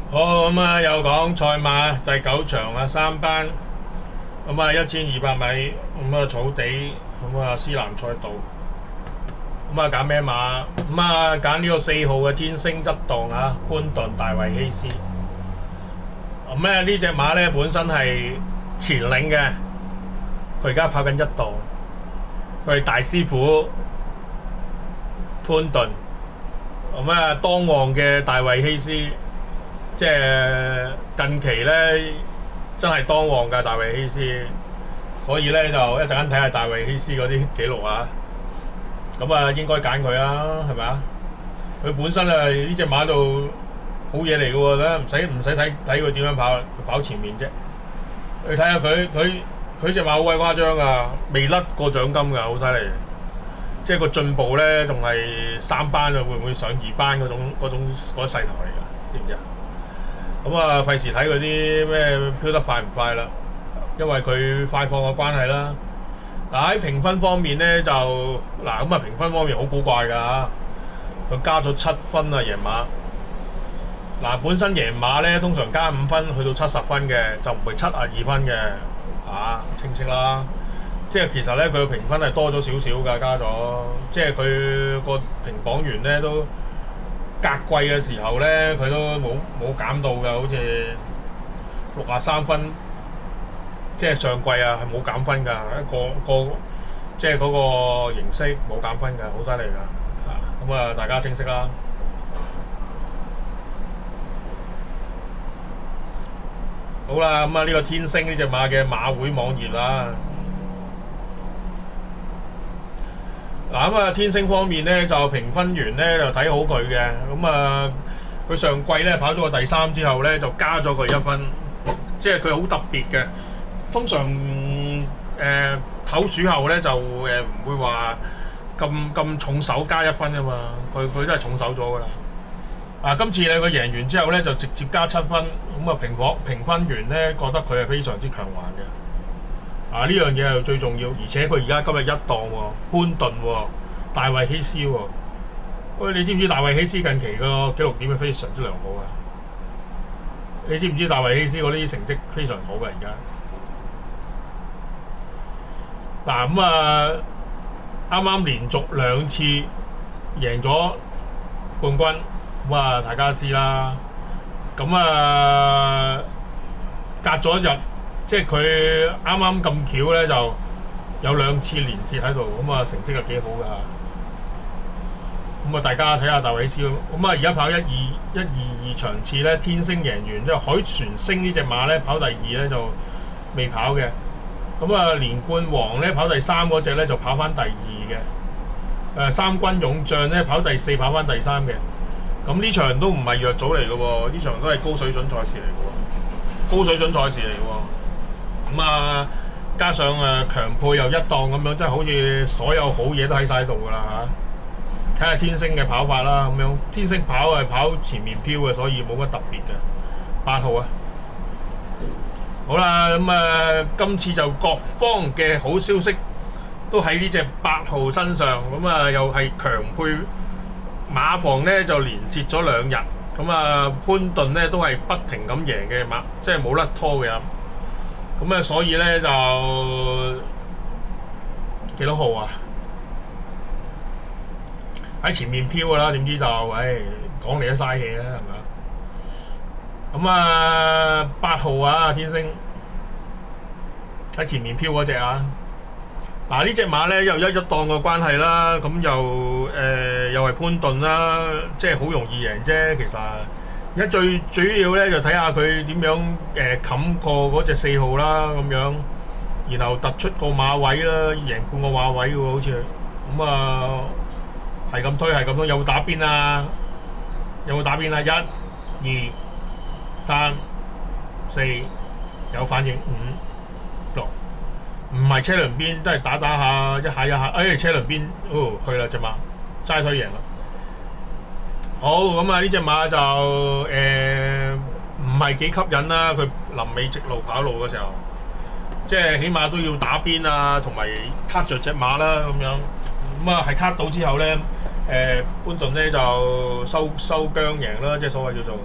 好咁啊，又講賽馬第9場啊，3班咁啊1200米咁啊草地咁啊斯蘭賽道咁啊揀咩馬？咁啊揀呢個4號嘅天星一檔啊，潘頓大衛希斯。咁咧呢隻馬咧本身係前領嘅，佢而家跑緊一檔，佢係大師傅潘頓。咁啊當旺嘅大衛希斯。即係近期咧，真係當旺㗎大衛希斯，所以咧就一陣間睇下大衛希斯嗰啲記錄啊。咁啊，應該揀佢啦，係咪啊？佢本身啊呢隻馬度好嘢嚟㗎喎，唔使睇佢點樣跑，跑前面啫。你睇下佢隻馬好鬼誇張㗎，未甩過獎金㗎，好犀利。即係個進步咧，仲係3班啊，會唔會上2班嗰勢頭嚟㗎？知唔知啊？咁啊，費事睇嗰啲咩飄得快唔快啦，因為佢快放嘅關係啦。嗱喺評分方面咧就嗱咁啊，評分方面好古怪㗎嚇，佢加咗7分啊贏馬。嗱本身贏馬咧通常加5分去到70分嘅，就唔係72分嘅嚇，清晰啦。即係其實咧佢嘅評分係多咗少少㗎，加咗，即係佢個評榜員咧都。隔季嘅時候咧，佢都冇減到㗎，好似63分，即係上季啊係冇減分㗎，個即係嗰個形式冇減分㗎，好犀利㗎嚇！咁啊，大家清晰啦。好啦，咁啊呢個天星呢隻馬嘅馬會網頁啦。嗱咁啊，天星方面咧就評分員咧就睇好佢嘅，咁啊佢上季咧跑咗個第3之後咧就加咗佢1分，即係佢好特別嘅。通常唞暑後咧就唔會話咁重手加1分㗎嘛，佢真係重手咗㗎啦。啊，今次咧佢贏完之後咧就直接加7分，咁啊評分員咧覺得佢係非常之強橫嘅。啊！呢樣嘢係最重要，而且佢而家今日一檔喎，潘頓喎，大衛希斯喎。喂，你知唔知大衛希斯近期個紀錄點係非常之良好啊？你知唔知大衛希斯嗰啲成績非常好嘅而家？嗱咁啊，啱啱連續2次贏咗冠軍，咁啊大家知啦。咁啊隔咗一日。即係佢啱啱咁巧咧，就有2次連捷喺度，咁啊成績係幾好㗎。咁啊大家睇下大衛希斯，咁啊而家跑122場次咧，天星贏完之後，海船星呢隻馬咧跑第2咧就未跑嘅。咁啊連冠王咧跑第3嗰隻咧就跑翻第2嘅。三軍勇將咧跑第4，跑翻第3嘅。咁呢場都唔係弱組嚟嘅喎，呢場都係高水準賽事嚟嘅喎，高水準賽事嚟嘅喎。咁啊，加上強配又一檔咁樣，即係好似所有好嘢都喺晒度㗎啦嚇。睇下天星嘅跑法啦，咁樣天星跑係跑前面飄嘅，所以冇乜特別嘅。8號啊，好啦，咁啊，今次就各方嘅好消息都喺呢隻8號身上，咁啊又係強配馬房咧就連捷咗2日，咁啊潘頓咧都係不停咁贏嘅馬，即係冇甩拖嘅。咁啊，所以咧就幾多號啊？喺前面飄㗎啦，點知就講嚟都嘥氣啦，係咪啊？咁啊8號啊，天星喺前面飄嗰隻啊！嗱呢隻馬咧又一檔嘅關係啦，咁又係潘頓啦，即係好容易贏啫，其實。而家最主要咧就睇下佢點樣冚過嗰隻4號啦，咁樣，然後突出個馬位啦，贏半個馬位喎，好似咁啊，係咁推，係咁推，有冇打邊啊？有冇打邊啊？1、2、3、4，有反應5、6，唔係車輪邊，都係打下，一下，車輪邊，去啦隻馬，齋推贏啦。好咁啊！呢隻馬就唔係幾吸引啦。佢臨尾直路跑路嘅時候，即係起碼都要打邊啊，同埋撻着隻馬啦咁樣。咁啊係撻到之後咧，潘頓咧就收韁贏啦，即係所謂叫做。